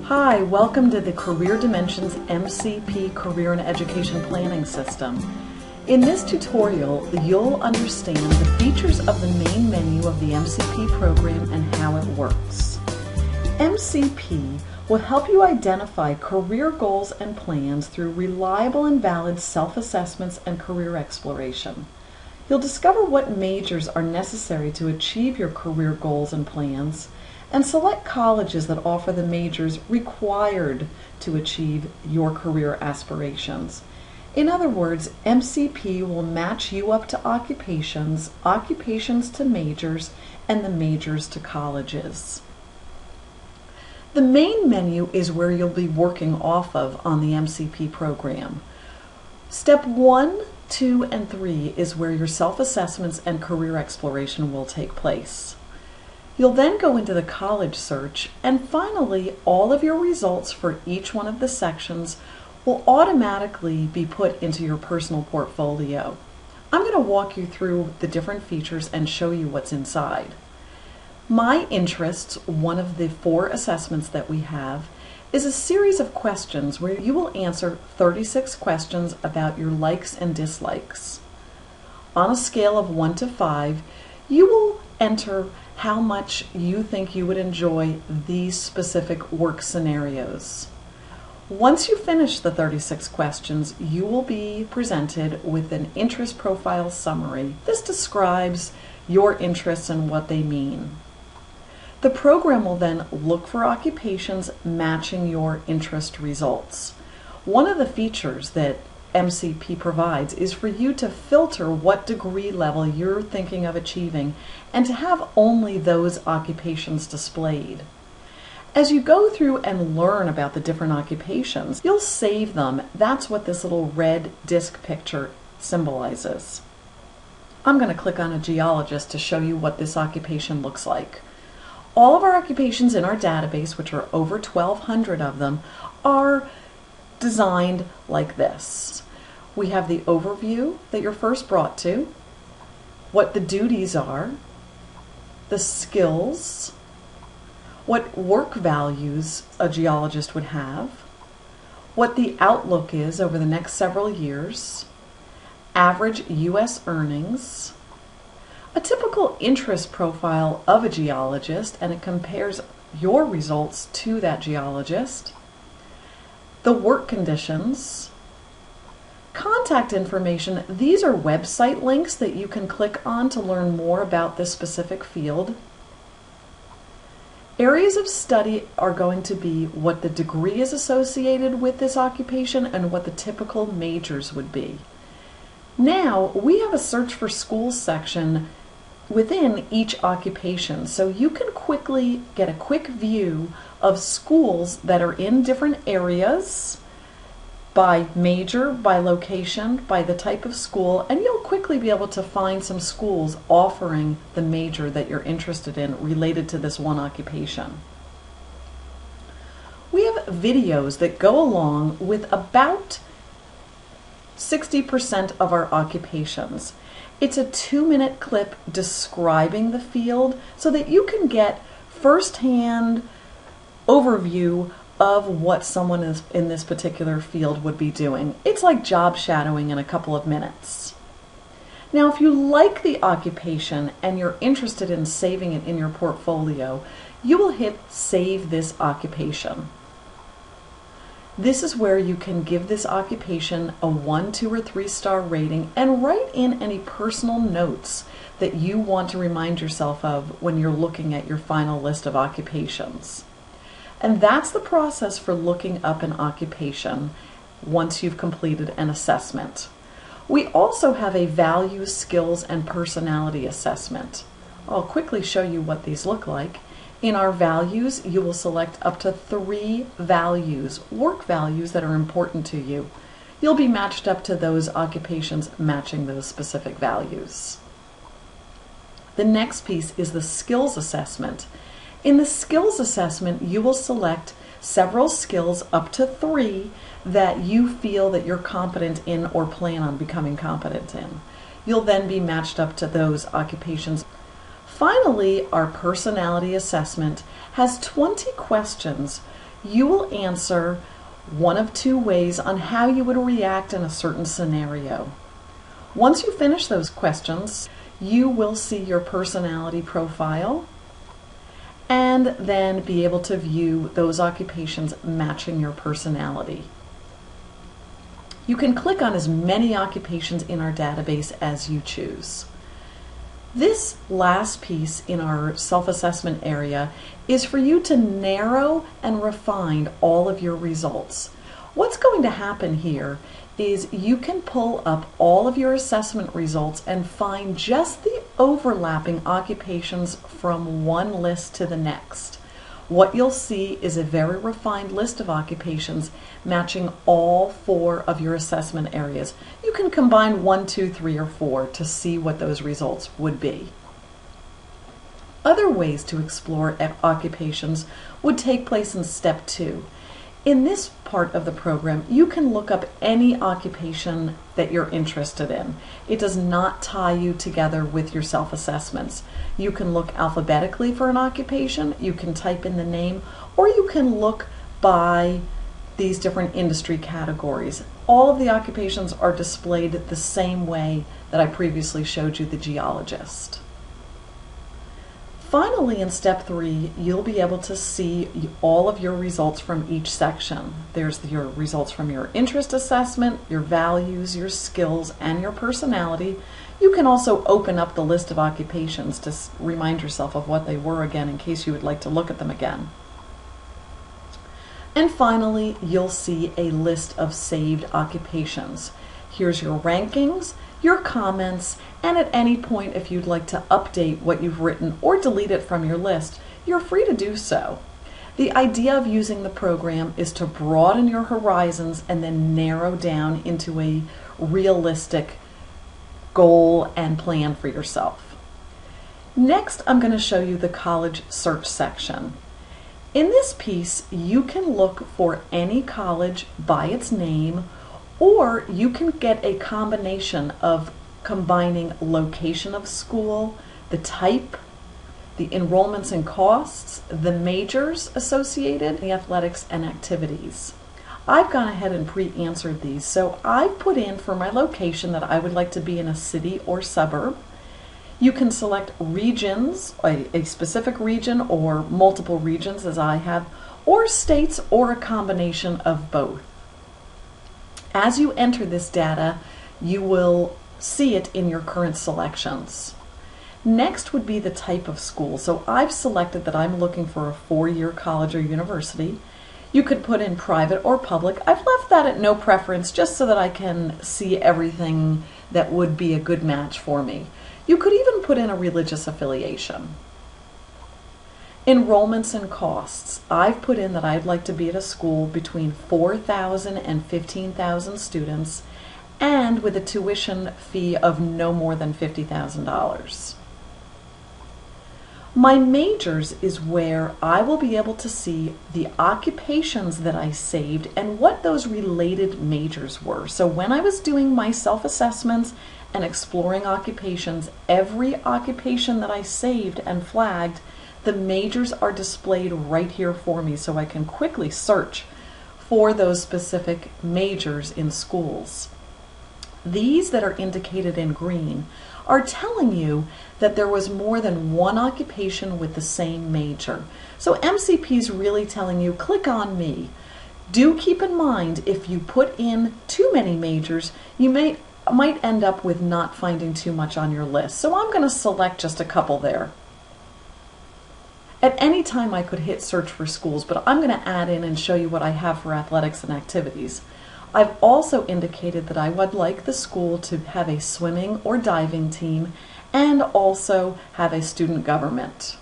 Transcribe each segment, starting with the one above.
Hi, welcome to the Career Dimensions MCP Career and Education Planning System. In this tutorial, you'll understand the features of the main menu of the MCP program and how it works. MCP will help you identify career goals and plans through reliable and valid self-assessments and career exploration. You'll discover what majors are necessary to achieve your career goals and plans, and select colleges that offer the majors required to achieve your career aspirations. In other words, MCP will match you up to occupations, occupations to majors, and the majors to colleges. The main menu is where you'll be working off of on the MCP program. Step 1, 2, and 3 is where your self-assessments and career exploration will take place. You'll then go into the college search, and finally all of your results for each one of the sections will automatically be put into your personal portfolio. I'm going to walk you through the different features and show you what's inside. My Interests, one of the 4 assessments that we have, is a series of questions where you will answer 36 questions about your likes and dislikes. On a scale of 1 to 5, you will enter how much you think you would enjoy these specific work scenarios. Once you finish the 36 questions, you will be presented with an interest profile summary. This describes your interests and what they mean. The program will then look for occupations matching your interest results. One of the features that MCP provides is for you to filter what degree level you're thinking of achieving and to have only those occupations displayed. As you go through and learn about the different occupations, you'll save them. That's what this little red disc picture symbolizes. I'm going to click on a geologist to show you what this occupation looks like. All of our occupations in our database, which are over 1,200 of them, are designed like this. We have the overview that you're first brought to, what the duties are, the skills, what work values a geologist would have, what the outlook is over the next several years, average U.S. earnings, a typical interest profile of a geologist, and it compares your results to that geologist, the work conditions, contact information. These are website links that you can click on to learn more about this specific field. Areas of study are going to be what the degree is associated with this occupation and what the typical majors would be. Now, we have a search for schools section within each occupation, so you can quickly get a quick view of schools that are in different areas, by major, by location, by the type of school, and you'll quickly be able to find some schools offering the major that you're interested in related to this one occupation. We have videos that go along with about 60% of our occupations. It's a 2-minute clip describing the field so that you can get first-hand overview of what someone is in this particular field would be doing. It's like job shadowing in a couple of minutes. Now, if you like the occupation and you're interested in saving it in your portfolio, you will hit Save This Occupation. This is where you can give this occupation a 1, 2, or 3-star rating and write in any personal notes that you want to remind yourself of when you're looking at your final list of occupations. And that's the process for looking up an occupation once you've completed an assessment. We also have a values, skills, and personality assessment. I'll quickly show you what these look like. In our values, you will select up to 3 values, work values that are important to you. You'll be matched up to those occupations matching those specific values. The next piece is the skills assessment. In the skills assessment, you will select several skills, up to 3, that you feel that you're competent in or plan on becoming competent in. You'll then be matched up to those occupations. Finally, our personality assessment has 20 questions You will answer one of two ways on how you would react in a certain scenario. Once you finish those questions, you will see your personality profile and then be able to view those occupations matching your personality. You can click on as many occupations in our database as you choose. This last piece in our self-assessment area is for you to narrow and refine all of your results. What's going to happen here is you can pull up all of your assessment results and find just the overlapping occupations from one list to the next. What you'll see is a very refined list of occupations matching all 4 of your assessment areas. You can combine 1, 2, 3, or 4 to see what those results would be. Other ways to explore occupations would take place in step 2. In this part of the program, you can look up any occupation that you're interested in. It does not tie you together with your self-assessments. You can look alphabetically for an occupation, you can type in the name, or you can look by these different industry categories. All of the occupations are displayed the same way that I previously showed you the geologist. Finally, in step 3, you'll be able to see all of your results from each section. There's your results from your interest assessment, your values, your skills, and your personality. You can also open up the list of occupations to remind yourself of what they were again in case you would like to look at them again. And finally, you'll see a list of saved occupations. Here's your rankings, your comments, and at any point if you'd like to update what you've written or delete it from your list, you're free to do so. The idea of using the program is to broaden your horizons and then narrow down into a realistic goal and plan for yourself. Next, I'm going to show you the college search section. In this piece, you can look for any college by its name, or you can get a combination of combining location of school, the type, the enrollments and costs, the majors associated, the athletics and activities. I've gone ahead and pre-answered these, so I've put in for my location that I would like to be in a city or suburb. You can select regions, a specific region or multiple regions as I have, or states or a combination of both. As you enter this data, you will see it in your current selections. Next would be the type of school. So I've selected that I'm looking for a 4-year college or university. You could put in private or public. I've left that at no preference just so that I can see everything that would be a good match for me. You could even put in a religious affiliation. Enrollments and costs. I've put in that I'd like to be at a school between 4,000 and 15,000 students and with a tuition fee of no more than $50,000. My majors is where I will be able to see the occupations that I saved and what those related majors were. So when I was doing my self-assessments and exploring occupations, every occupation that I saved and flagged, the majors are displayed right here for me so I can quickly search for those specific majors in schools. These that are indicated in green are telling you that there was more than one occupation with the same major. So MCP is really telling you, click on me. Do keep in mind, if you put in too many majors, you might end up with not finding too much on your list. So I'm going to select just a couple there. At any time I could hit search for schools, but I'm going to add in and show you what I have for athletics and activities. I've also indicated that I would like the school to have a swimming or diving team and also have a student government.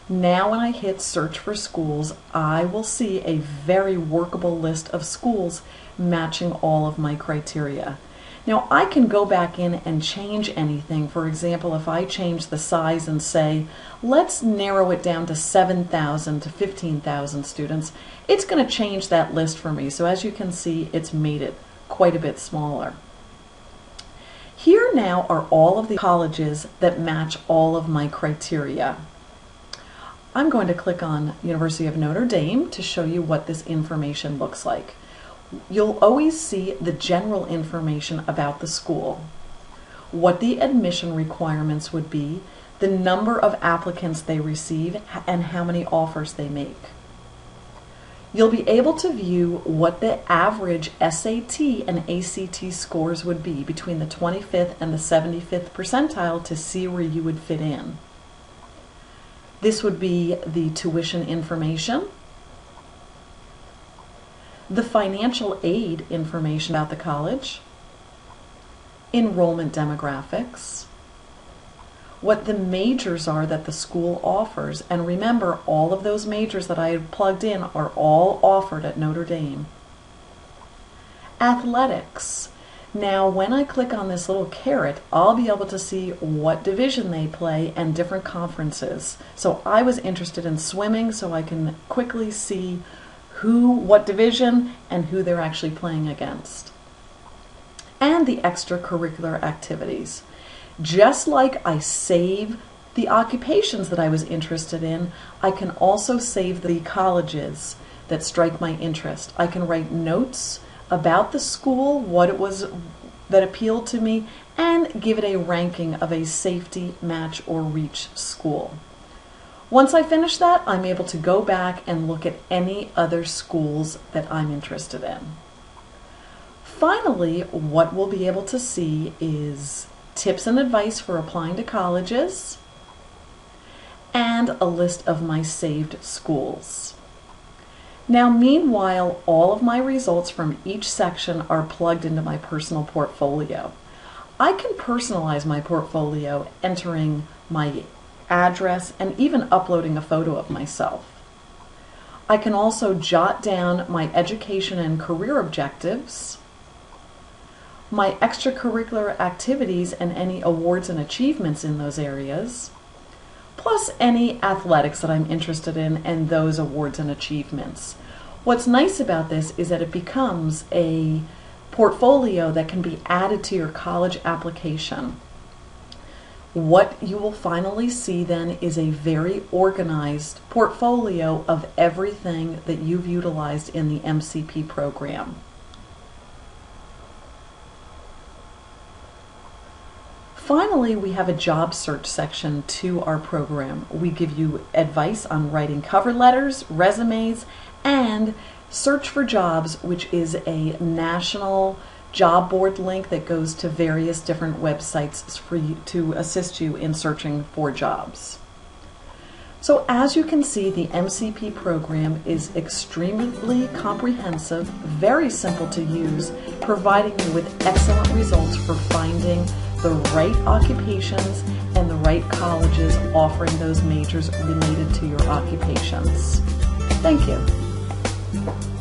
Now when I hit search for schools, I will see a very workable list of schools matching all of my criteria. Now I can go back in and change anything. For example, if I change the size and say, let's narrow it down to 7,000 to 15,000 students, it's going to change that list for me. So as you can see, it's made it quite a bit smaller. Here now are all of the colleges that match all of my criteria. I'm going to click on University of Notre Dame to show you what this information looks like. You'll always see the general information about the school, what the admission requirements would be, the number of applicants they receive, and how many offers they make. You'll be able to view what the average SAT and ACT scores would be between the 25th and the 75th percentile to see where you would fit in. This would be the tuition information, the financial aid information about the college, enrollment demographics, what the majors are that the school offers, and remember, all of those majors that I had plugged in are all offered at Notre Dame. Athletics. Now when I click on this little caret, I'll be able to see what division they play and different conferences. So I was interested in swimming, so I can quickly see what division and who they're actually playing against. And the extracurricular activities. Just like I save the occupations that I was interested in, I can also save the colleges that strike my interest. I can write notes about the school, what it was that appealed to me, and give it a ranking of a safety, match, or reach school. Once I finish that, I'm able to go back and look at any other schools that I'm interested in. Finally, what we'll be able to see is tips and advice for applying to colleges, and a list of my saved schools. Now, meanwhile, all of my results from each section are plugged into my personal portfolio. I can personalize my portfolio, entering my address and even uploading a photo of myself. I can also jot down my education and career objectives, my extracurricular activities and any awards and achievements in those areas, plus any athletics that I'm interested in and those awards and achievements. What's nice about this is that it becomes a portfolio that can be added to your college application. What you will finally see then is a very organized portfolio of everything that you've utilized in the MCP program. Finally, we have a job search section to our program. We give you advice on writing cover letters, resumes, and Search for Jobs, which is a national job board link that goes to various different websites for you to assist you in searching for jobs. So as you can see, the MCP program is extremely comprehensive, very simple to use, providing you with excellent results for finding the right occupations and the right colleges offering those majors related to your occupations. Thank you.